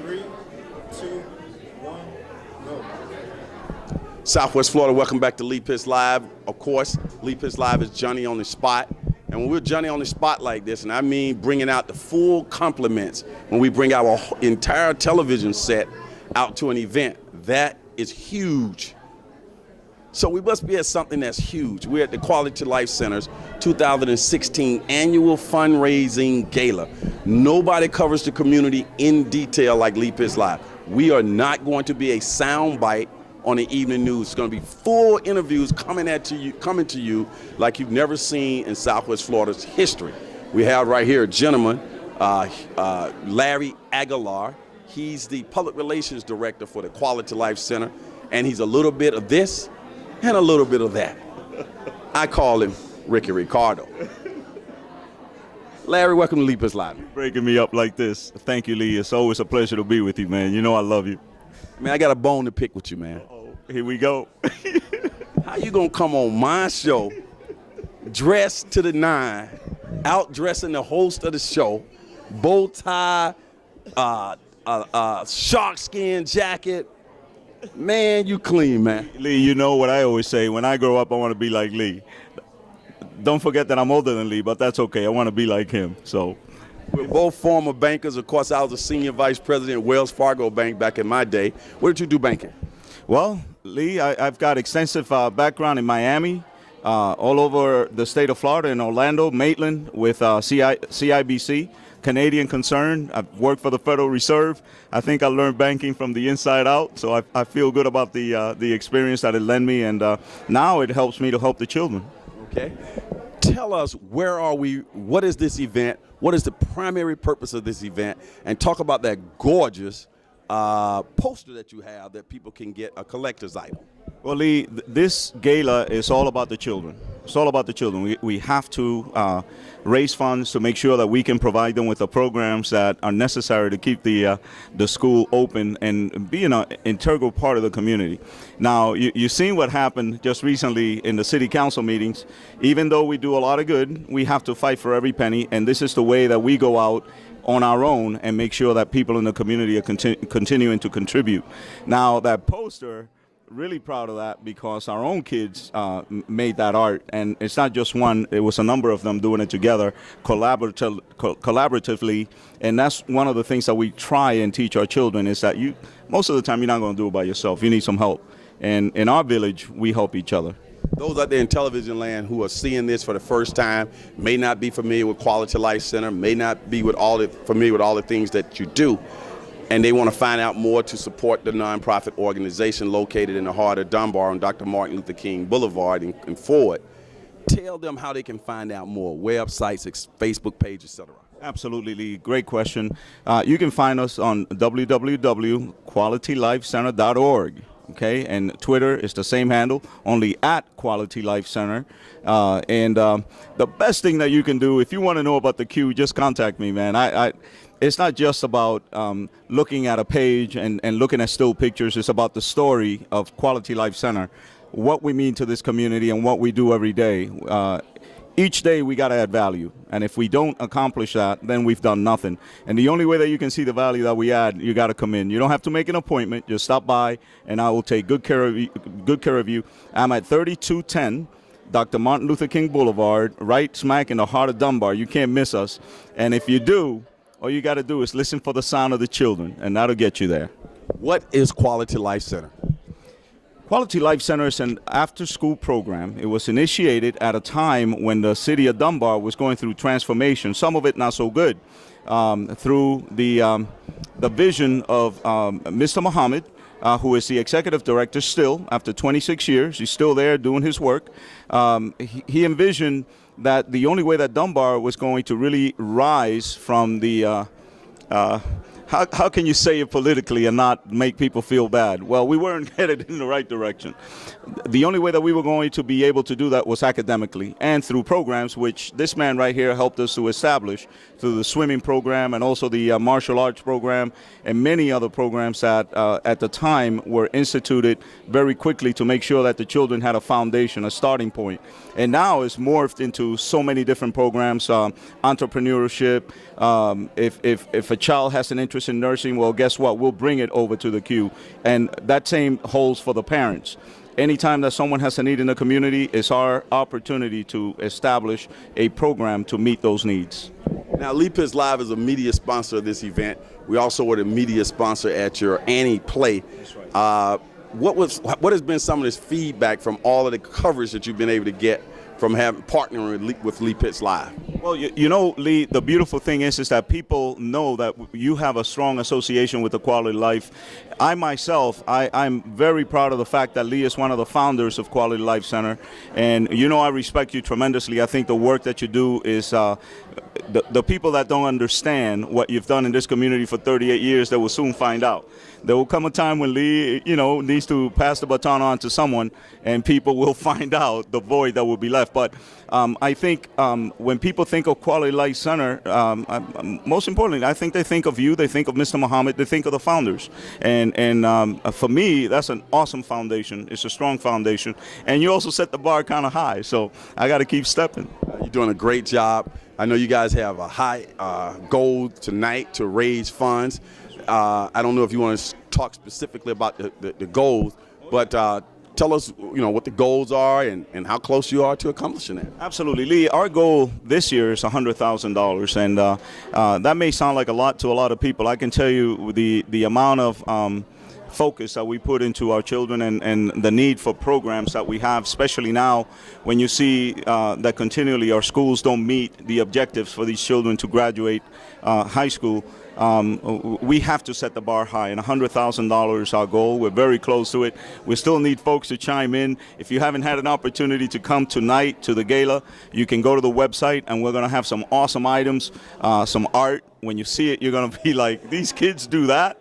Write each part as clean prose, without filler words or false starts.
3, 2, 1, go. Southwest Florida, welcome back to Lee Pitts Live. Of course, Lee Pitts Live is Johnny on the spot. And when we're Johnny on the spot like this, and I mean bringing out the full complements, when we bring our entire television set out to an event, that is huge. So we must be at something that's huge. We're at the Quality Life Center's 2016 annual fundraising gala. Nobody covers the community in detail like Lee Pitts Live. We are not going to be a soundbite on the evening news. It's going to be full interviews coming to you like you've never seen in Southwest Florida's history. We have right here a gentleman, Larry Aguilar. He's the public relations director for the Quality Life Center, and he's a little bit of this and a little bit of that. I call him Ricky Ricardo. Larry, welcome to Lee Pitts Live. Breaking me up like this. Thank you, Lee. It's always a pleasure to be with you, man. You know I love you. Man, I got a bone to pick with you, man. Here we go. How you gonna come on my show, dressed to the nine, outdressing the host of the show, bow tie, shark skin jacket? Man, you clean, man. Lee, you know what I always say, when I grow up, I want to be like Lee. Don't forget that I'm older than Lee, but that's okay. I want to be like him, so. We're both former bankers. Of course, I was a senior vice president at Wells Fargo Bank back in my day. Where did you do banking? Well, Lee, I've got extensive background in Miami, all over the state of Florida, in Orlando, Maitland, with CIBC, Canadian Concern. I've worked for the Federal Reserve. I think I learned banking from the inside out, so I feel good about the experience that it lent me, and now it helps me to help the children. Okay. Tell us, where are we? What is this event? What is the primary purpose of this event? And talk about that gorgeous poster that you have that people can get, a collector's item. Well, Lee, this gala is all about the children. It's all about the children. We have to raise funds to make sure that we can provide them with the programs that are necessary to keep the school open and be an integral part of the community. Now, you've seen what happened just recently in the city council meetings. Even though we do a lot of good, we have to fight for every penny, and this is the way that we go out on our own and make sure that people in the community are continuing to contribute. Now, that poster, really proud of that because our own kids made that art, and it's not just one, it was a number of them doing it together collaboratively, and that's one of the things that we try and teach our children is that most of the time you're not going to do it by yourself. You need some help, and in our village we help each other. Those out there in television land who are seeing this for the first time may not be familiar with Quality Life Center, may not be familiar with all the things that you do, and they want to find out more to support the nonprofit organization located in the heart of Dunbar on Dr. Martin Luther King Boulevard and Forward. Tell them how they can find out more, websites, Facebook page, etc. Absolutely, Lee. Great question. You can find us on www.qualitylifecenter.org. Okay, and Twitter is the same handle, only at Quality Life Center. The best thing that you can do, if you want to know about the Q, just contact me, man. It's not just about looking at a page and looking at still pictures. It's about the story of Quality Life Center, what we mean to this community and what we do every day. Each day we got to add value, and if we don't accomplish that, then we've done nothing. And the only way that you can see the value that we add, you got to come in. You don't have to make an appointment. Just stop by, and I will take good care of you. I'm at 3210 Dr. Martin Luther King Boulevard, right smack in the heart of Dunbar. You can't miss us. And if you do, all you got to do is listen for the sound of the children, and that'll get you there. What is Quality Life Center? Quality Life Center is an after-school program. It was initiated at a time when the city of Dunbar was going through transformation, some of it not so good, through the vision of Mr. Muhammad, who is the executive director still, after 26 years. He's still there doing his work. He envisioned that the only way that Dunbar was going to really rise from the how can you say it politically and not make people feel bad? Well, we weren't headed in the right direction. The only way that we were going to be able to do that was academically and through programs, which this man right here helped us to establish through the swimming program and also the martial arts program and many other programs that at the time were instituted very quickly to make sure that the children had a foundation, a starting point. And now it's morphed into so many different programs, entrepreneurship. If a child has an interest master's in nursing, well, guess what? We'll bring it over to the Q. And that same holds for the parents. Anytime that someone has a need in the community, it's our opportunity to establish a program to meet those needs. Now, Lee Pitts Live is a media sponsor of this event. We also were the media sponsor at your Annie Play. That's right. What has been some of this feedback from all of the coverage that you've been able to get from partnering with Lee Pitts Live? Well, you know, Lee, the beautiful thing is that people know that you have a strong association with the Quality Life. I myself, I'm very proud of the fact that Lee is one of the founders of Quality Life Center. And, you know, I respect you tremendously. I think the work that you do is the people that don't understand what you've done in this community for 38 years, they will soon find out. There will come a time when Lee, you know, needs to pass the baton on to someone, and people will find out the void that will be left. But I think when people think of Quality Life Center, most importantly, I think they think of you, they think of Mr. Muhammad, they think of the founders. And for me, that's an awesome foundation. It's a strong foundation. And you also set the bar kind of high, so I got to keep stepping. You're doing a great job. I know you guys have a high goal tonight to raise funds. I don't know if you want to talk specifically about the goals, but tell us, you know, what the goals are and how close you are to accomplishing that. Absolutely, Lee. Our goal this year is $100,000, and that may sound like a lot to a lot of people. I can tell you the amount of focus that we put into our children and the need for programs that we have, especially now when you see that continually our schools don't meet the objectives for these children to graduate high school. We have to set the bar high, and $100,000 is our goal. We're very close to it. We still need folks to chime in. If you haven't had an opportunity to come tonight to the gala, you can go to the website, and we're going to have some awesome items, some art. When you see it, you're going to be like, these kids do that?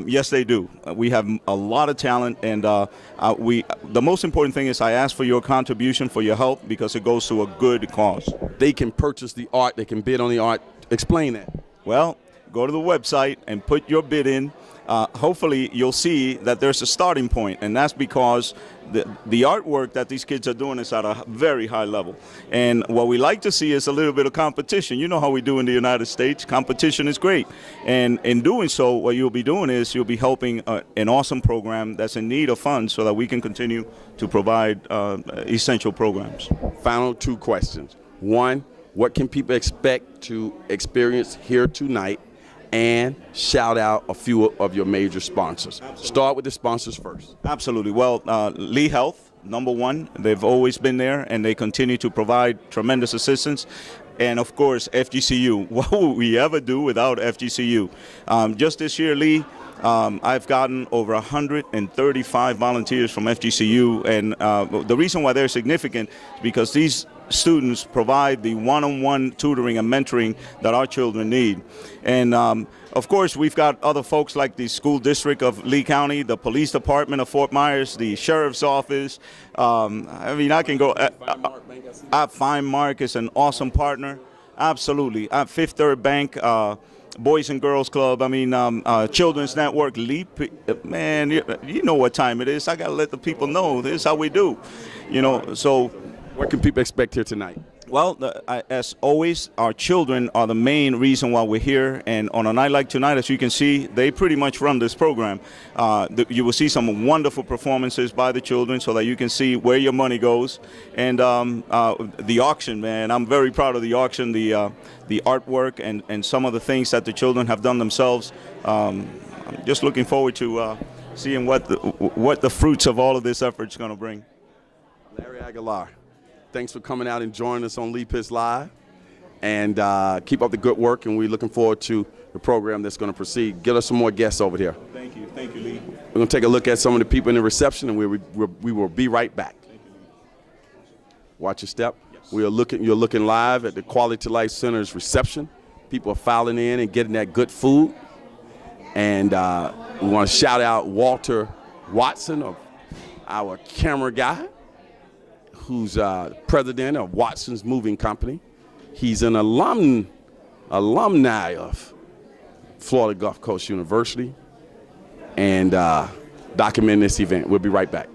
Yes, they do. We have a lot of talent, and the most important thing is I ask for your contribution, for your help, because it goes to a good cause. They can purchase the art. They can bid on the art. Explain that. Well, go to the website and put your bid in. Hopefully you'll see that there's a starting point, and that's because the artwork that these kids are doing is at a very high level. And what we like to see is a little bit of competition. You know how we do in the United States. Competition is great. And in doing so, what you'll be doing is you'll be helping an awesome program that's in need of funds so that we can continue to provide essential programs. Final two questions. One, what can people expect to experience here tonight? And shout out a few of your major sponsors. Absolutely. Start with the sponsors first. Absolutely. Well, Lee Health, number one. They've always been there, and they continue to provide tremendous assistance. And, of course, FGCU. What would we ever do without FGCU? Just this year, Lee, I've gotten over 135 volunteers from FGCU. And the reason why they're significant is because these students provide the one-on-one tutoring and mentoring that our children need. And of course, we've got other folks like the school district of Lee County, the police department of Fort Myers, the sheriff's office. I mean, I can go. Fine Mark is an awesome partner. Absolutely. At Fifth Third Bank, Boys and Girls Club, I mean, Children's Network, man, you know what time it is. I got to let the people know this is how we do. You know, so. What can people expect here tonight? Well, as always, our children are the main reason why we're here. And on a night like tonight, as you can see, they pretty much run this program. You will see some wonderful performances by the children so that you can see where your money goes. And the auction, man, I'm very proud of the auction, the artwork, and some of the things that the children have done themselves. I'm just looking forward to seeing what the fruits of all of this effort is going to bring. Larry Aguilar, thanks for coming out and joining us on Lee Pitts Live. And keep up the good work, and we're looking forward to the program that's going to proceed. Get us some more guests over here. Thank you, Lee. We're going to take a look at some of the people in the reception, and we will be right back. Watch your step. Yes. You're looking live at the Quality Life Center's reception. People are filing in and getting that good food. And we want to shout out Walter Watson, of our camera guy, who's president of Watson's Moving Company. He's an alumni of Florida Gulf Coast University, and documenting this event. We'll be right back.